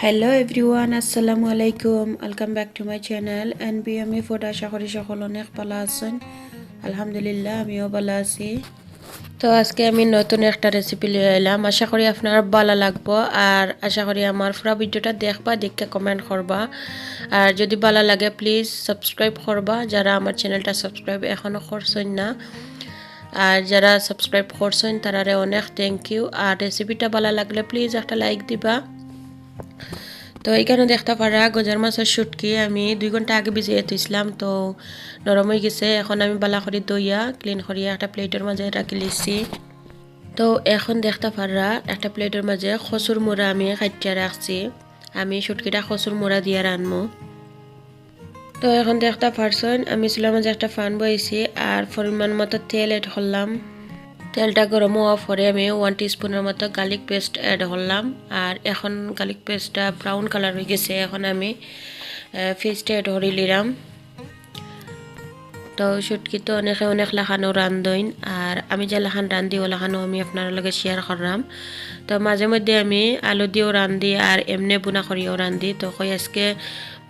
Hello everyone, assalamu alaikum. Welcome back to my channel and BME food আশা করি সকল অনেক ভালো আছেন। আলহামদুলিল্লাহ আমিও ভালো আছি। তো আজকে আমি নতুন একটা রেসিপি নিয়ে এলাম, আশা করি আপনার ভালো লাগবে আর আশা করি আমার পুরো ভিডিওটা দেখবা, দেখে কমেন্ট করবা আর যদি ভালো লাগে প্লিজ সাবস্ক্রাইব করবা যারা আমার চ্যানেলটা সাবস্ক্রাইব এখনো করছেন না। আর যারা সাবস্ক্রাইব করছেন তারারে অনেক থ্যাংক ইউ। আর রেসিপিটা ভালো লাগলে প্লিজ একটা লাইক দিবা। তো এইখানে দেখতে পারা গজার মাছের শুটকি আমি 2 ঘন্টা আগে ভিজিয়ে দিয়েছিলাম, তো নরম হয়ে গেছে। এখন আমি বালা করে দইয়া ক্লিন করিয়া একটা প্লেটের মাঝে রাখি লিছি। তো এখন দেখতে পারা একটা প্লেটের মাঝে কসুর মুরা আমি কাটিয়া রাখছি। আমি শুটকিটা কসুর মুরা দিয়ে রানবো। তো এখন দেখতে পারছেন আমি চুলার মাঝে একটা ফান বইছি আর পরিমাণ মতো তেল এড করলাম। তেলটা গরম হওয়ার পরে আমি 1 টিস্পুনের মতো গার্লিক পেস্ট অ্যাড করলাম। আর এখন গার্লিক পেস্টটা ব্রাউন কালার হয়ে গেছে, এখন আমি পেস্টটা অ্যাড করে নিলাম। তো শুটকি তো অনেক লাখানো রান্ধইন আর আমি যে লাখান রান্ধি ও লাখানো আমি আপনার লগে শেয়ার করলাম। তো মাঝে মধ্যে আমি আলু দিয়েও রান্ধি আর এমনি বুনা করিও রান্ধি। তো কই আজকে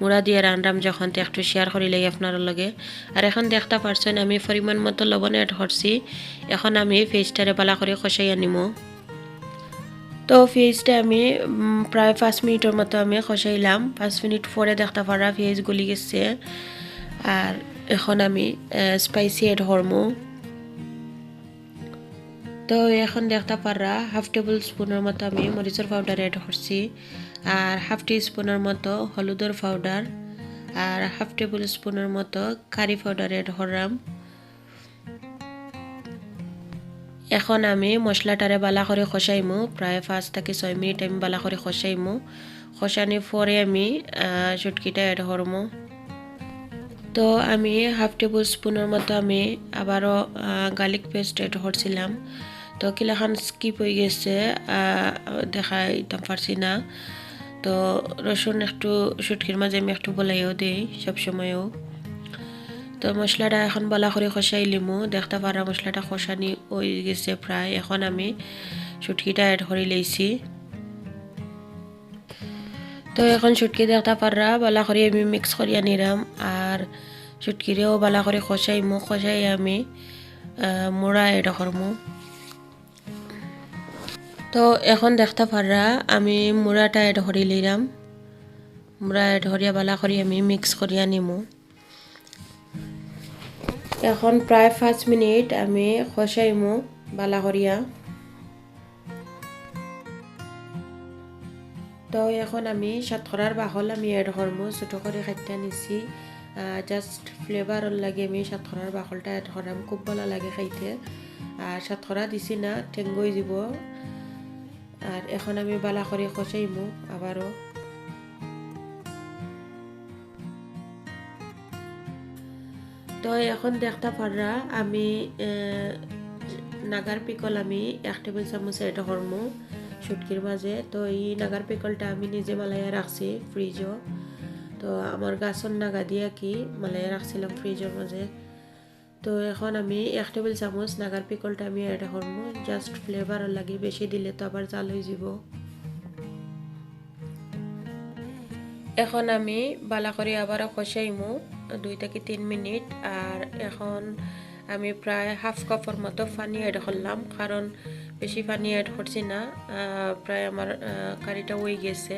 মুড়া দিয়ে রান্ধাম যখন তো একটু শেয়ার করি লাগে আপনার লগে। আর এখন দেখতে পারছেন আমি পরিমাণ মতো লবণ অ্যাড করছি। এখন আমি পেস্টটারে বালা করে কষাই আনিম। তো পেঁয়াজটা আমি প্রায় 5 মিনিটের মতো আমি কষাইলাম। 5 মিনিট পরে দেখতে পারা পেঁয়াজ গলি গেছে। আর এখন আমি স্পাইসি অ্যাড করবো। তো এখন দেখতে পারা হাফ টেবিল স্পুনের মতো আমি মরিচের পাউডার অ্যাড করছি আর হাফ টি স্পুনের মতো হলুদের পাউডার আর হাফ টেবিল স্পুনের মতো কারি পাউডার অ্যাড করলাম। এখন আমি মশলাটারে বালা করে কষাইমু, প্রায় 5 থেকে 6 মিনিট আমি বালা করে কষাইমু। কষানোর পরে আমি শুটকিটা অ্যাড করবো। তো আমি হাফ টেবিল স্পুনের মতো আমি আবারও গার্লিক পেস্ট অ্যাড করছিলাম। তো কিলাখান স্কিপ হয়ে গেছে, দেখাইতাম পারছি না। তো রসুন একটু শুটকির মাঝে আমি একটু বলাইও দিই সবসময়ও। তো মশলাটা এখন বলা করে কষাই লিমু, দেখতে পারা মশলাটা কষানি হয়ে গেছে প্রায়। এখন আমি শুটকিটা অ্যাড করে লইছি। তো এখন শুটকি দেখতে পারা বালা করে আমি মিক্স করিয়া নিলাম আর শুটকিরেও বালা করে কষাই আমি মুড়া অ্যাড করমু। তো এখন দেখতে পারা আমি মুড়াটা অ্যাড করে নিলাম। মুড়া অ্যাড করিয়া বালা করে আমি মিক্স করিয়া নিমু। এখন প্রায় 5 মিনিট আমি কষাইমু বালা করিয়া। তো এখন আমি শাতকরার বাকল আমি অ্যাড করবো, ছোটো করে কাটতে নিছি। জাস্ট ফ্লেভার লাগে আমি শাতকরার বাকলটা অ্যাড করাম, খুব ভালো লাগে খাইতে। আর শাতকরা দিছি না ঠেঙ্গই দিব। আর এখন আমি বালা করে কষাইমু আবারও। তো এখন দেখতে পারা আমি নাগার পিকল আমি 1 টেবিল চামচ অ্যাড করবো শুটকির মাঝে। তো এই নাগার পিকলটা আমি নিজে মালাইয়া রাখছি ফ্রিজও। তো আমার গাছের নাগা দিয়ে কি মালাইয়া রাখছিলাম ফ্রিজের মাঝে। তো এখন আমি 1 টেবিল চামচ নাগার পিকলটা আমি অ্যাড করবো, জাস্ট ফ্লেভার লাগে, বেশি দিলে তো আবার জাল হয়ে যাব। এখন আমি বালা করে আবারও কষাইমু 2 থেকে 3 মিনিট। আর এখন আমি প্রায় হাফ কাপের মতো পানি অ্যাড করলাম, কারণ বেশি পানি অ্যাড করছি না। প্রায় আমার কারিটা হয়ে গেছে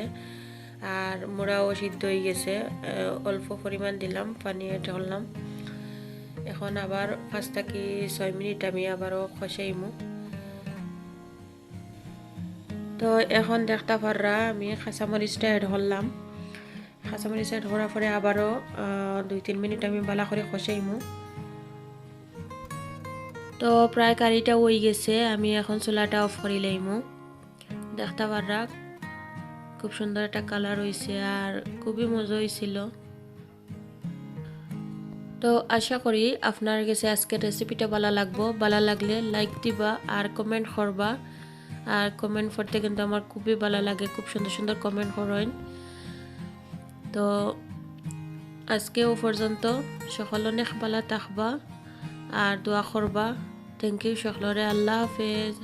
আর মুড়াও সিদ্ধ হয়ে গেছে। অল্প পরিমাণ দিলাম পানি অ্যাড করলাম। এখন আবার 5 থেকে 6 মিনিট আমি আবারও কষাইমু। তো এখন দেখতে পাররা আমি কাঁচামরিচটা অ্যাড করলাম। কাঁচামরিচ অ্যাড করার পরে আবারও 2-3 মিনিট আমি বালা করে কষাইমু। তো প্রায় কারিটা হয়ে গেছে, আমি এখন চুলাটা অফ করে লইমু। দেখতে পাররা খুব সুন্দর একটা কালার হয়েছে আর খুবই মজা হয়েছিল। তো আশা করি আপনার কাছে আজকের রেসিপিটা ভালো লাগবো। ভালো লাগলে লাইক দিবা আর কমেন্ট করবা। আর কমেন্ট করতে কিন্তু আমার খুবই ভালো লাগে, খুব সুন্দর সুন্দর কমেন্ট করেন। তো আজকেও পর্যন্ত সকল অনেক ভালো থাকবা আর দোয়া করবা। থ্যাংক ইউ সকলরে, আল্লাহ হাফেজ।